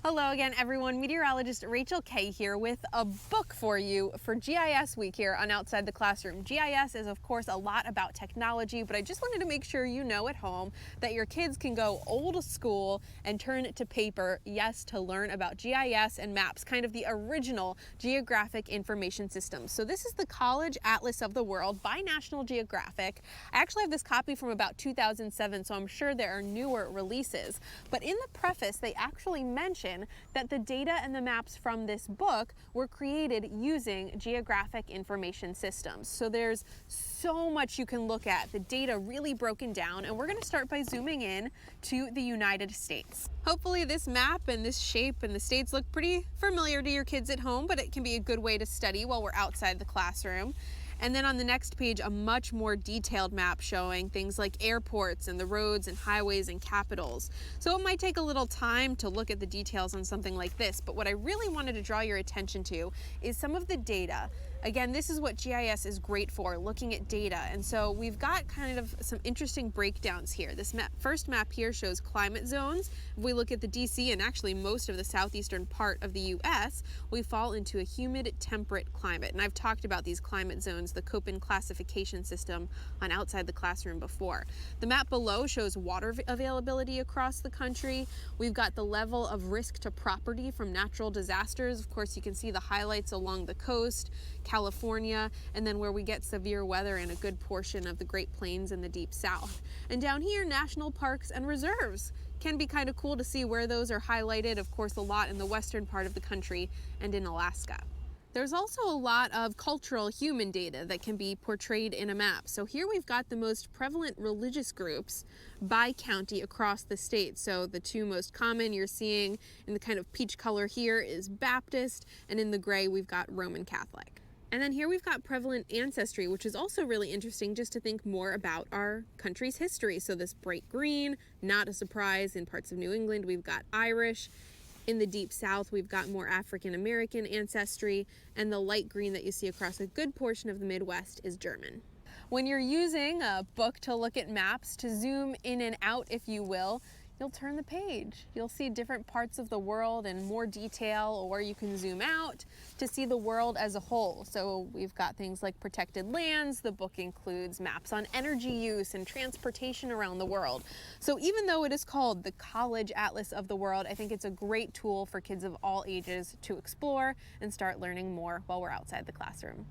Hello again, everyone. Meteorologist Rachel Kay here with a book for you for GIS week here on Outside the Classroom. GIS is, of course, a lot about technology, but I just wanted to make sure you know at home that your kids can go old school and turn it to paper, yes, to learn about GIS and maps, kind of the original geographic information system. So this is the College Atlas of the World by National Geographic. I actually have this copy from about 2007, so I'm sure there are newer releases. But in the preface, they actually mention that the data and the maps from this book were created using geographic information systems. So there's so much you can look at, the data really broken down, and we're going to start by zooming in to the United States. Hopefully this map and this shape and the states look pretty familiar to your kids at home, but it can be a good way to study while we're outside the classroom. And then on the next page, a much more detailed map showing things like airports and the roads and highways and capitals. So it might take a little time to look at the details on something like this, but what I really wanted to draw your attention to is some of the data. Again, this is what GIS is great for, looking at data. And so we've got kind of some interesting breakdowns here. This first map here shows climate zones. If we look at the DC and actually most of the southeastern part of the US, we fall into a humid, temperate climate. And I've talked about these climate zones, the Köppen classification system, on Outside the Classroom before. The map below shows water availability across the country. We've got the level of risk to property from natural disasters. Of course, you can see the highlights along the coast, California, and then where we get severe weather in a good portion of the Great Plains and the Deep South. And down here, national parks and reserves. Can be kind of cool to see where those are highlighted, of course, a lot in the western part of the country and in Alaska. There's also a lot of cultural human data that can be portrayed in a map. So here we've got the most prevalent religious groups by county across the state. So the two most common you're seeing in the kind of peach color here is Baptist, and in the gray we've got Roman Catholic. And then here we've got prevalent ancestry, which is also really interesting just to think more about our country's history. So this bright green, not a surprise. In parts of New England, we've got Irish. In the Deep South, we've got more African American ancestry, and the light green that you see across a good portion of the Midwest is German. When you're using a book to look at maps, to zoom in and out, if you will, you'll turn the page. You'll see different parts of the world in more detail, or you can zoom out to see the world as a whole. So we've got things like protected lands. The book includes maps on energy use and transportation around the world. So even though it is called the College Atlas of the World, I think it's a great tool for kids of all ages to explore and start learning more while we're outside the classroom.